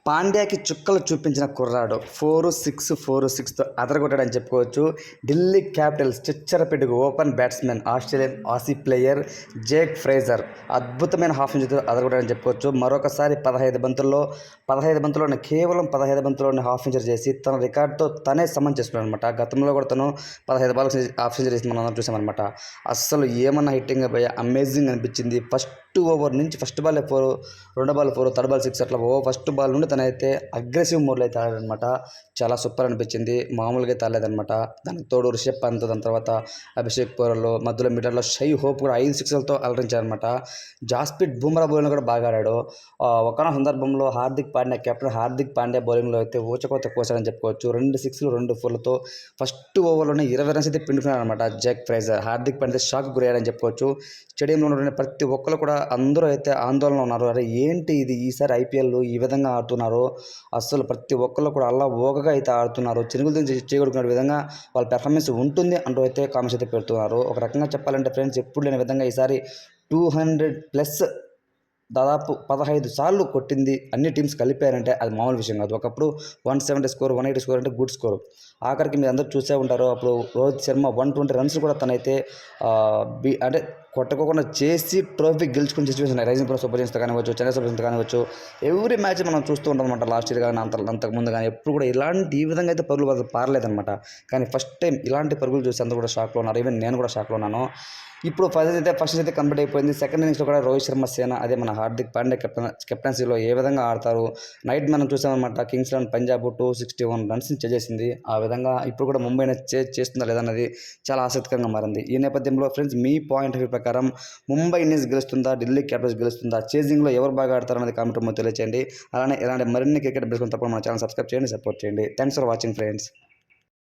పాండ్యాకి చుక్కలు చూపించిన కుర్రాడు 4-6 అదరగొట్టాడని చెప్పుకోవచ్చు. ఢిల్లీ క్యాపిటల్స్ చిచ్చరపిడుగు open batsmen Australian Aussie player Jake Fraser అద్భుతమైన హాఫ్ సెంచరీతో అదరగొట్టాడని చెప్పుకోవచ్చు. మరొకసారి 15 బంతుల్లోనే కేవలం 15 బంతుల్లోనే హాఫ్ సెంచరీ చేసి తన రికార్డుతో తనే సమన్ చేసుకున్నాడు అనమాట. గతంలో కూడా తను 15 బాల్ హాఫ్ సెంచరీ చేసి మనం చూసామన్నమాట. అస్సలు ఏమన్నా హిట్టింగ్ పోయా అమేజింగ్ అనిపించింది. ఫస్ట్ ఓవర్ నుంచి ఫస్ట్ బాల్ 4, రెండో బాల్ 4, థర్డ్ బాల్ 6 అట్లా ఫస్ట్ బాల్ నుండి తనైతే అగ్రెసివ్ మోడ్లో అయితే ఆడాడనమాట. చాలా సూపర్ అనిపించింది. మామూలుగా అయితే ఆడలేదనమాట. దానికి తోడు రిషబ్ పంత్, దాని తర్వాత అభిషేక్ పోరల్లో మధ్యలో మిడల్లో షై హోప్ కూడా 5 సిక్స్లతో అలరించారనమాట. జాస్ప్రీత్ బుమ్రా బౌలింగ్ కూడా బాగా ఆడాడు. ఒకనొక సందర్భంలో కెప్టెన్ హార్దిక్ పాండ్యా బౌలింగ్లో అయితే ఊచకోత కోసాడని చెప్పుకోవచ్చు. 2 6లు 2 4లతో ఫస్ట్ ఓవర్లోనే 20 రన్స్ అయితే పిండుకున్నాడు అనమాట Jake Fraser. Hardik Pandya shock గురయ్యాడని చెప్పుకోవచ్చు. స్టేడియంలో ఉన్న ప్రతి ఒక్కరు కూడా అందరూ అయితే ఆందోళనలో ఉన్నారు. అరే ఏంటి ఇది, ఈసారి ఐపీఎల్ ఈ విధంగా ఆడుతున్నారు, అస్సలు ప్రతి ఒక్కళ్ళు కూడా అలా ఓగగా అయితే ఆడుతున్నారు, చినుకులు చేయగలుగుతున్న విధంగా వాళ్ళ పెర్ఫార్మెన్స్ ఉంటుంది అంటూ అయితే కామెంట్స్ అయితే పెడుతున్నారు. ఒక రకంగా చెప్పాలంటే ఫ్రెండ్స్, ఎప్పుడు లేని విధంగా ఈసారి 200+ దాదాపు 15 సార్లు కొట్టింది అన్ని టీమ్స్ కలిపారంటే అది మామూలు విషయం కాదు. ఒకప్పుడు 170 స్కోర్ 180 స్కోర్ అంటే గుడ్ స్కోర్. ఆఖరికి మీరు అందరూ చూసే ఉంటారు, అప్పుడు రోహిత్ శర్మ 120 రన్స్ కూడా తనైతే అంటే కొట్టకోకుండా చేసి ట్రోఫీ గెలుచుకుని సిచ్యువేషన్ రైజింగ్ పురం సూపర్ జైంట్స్తో కానివచ్చు, చెన్నై సూపర్ జైంట్స్తో కానివచ్చు, ఎవ్రీ మ్యాచ్ మనం చూస్తూ ఉంటాం అనమాట. లాస్ట్ ఇయర్ కానీ అంతకుముందు కానీ ఎప్పుడు కూడా ఈ విధంగా అయితే పరుగులు పారలేదనమాట. కానీ ఫస్ట్ టైం ఇలాంటి పరుగులు చూసి అందరూ కూడా షాక్లో ఉన్నారు. ఈవెన్ నేను కూడా షాక్లో ఉన్నాను. ఇప్పుడు ఫస్ట్ అయితే కంప్లీట్ అయిపోయింది. సెకండ్ ఇన్నింగ్స్లో కూడా రోహిత్ శర్మ సేన అదే మన హార్దిక్ పాండ్యా కెప్టెన్సీలో ఏ విధంగా ఆడతారు. నైట్ మనం చూసామన్నమాట, కింగ్స్ 11 పంజాబ్ 261 రన్స్ని చేసింది. ఆ విధంగా ఇప్పుడు కూడా ముంబైని చేస్తుందా లేదన్నది చాలా ఆసక్తికరంగా మారింది. ఈ నేపథ్యంలో friends, me point of view ప్రకారం ముంబై ఇండియన్స్ గెలుస్తుందా, ఢిల్లీ క్యాపిటల్స్ గెలుస్తుందా, చేజింగ్లో ఎవరు బాగా ఆడతారు అనేది కామెంట్ తెలియచేయండి. అలానే ఇలాంటి మరిన్ని క్రికెట్ బేస్కొని తప్పకుండా మన ఛానల్ సబ్స్క్రైబ్ చేయండి, సపోర్ట్ చేయండి. Thanks for watching friends.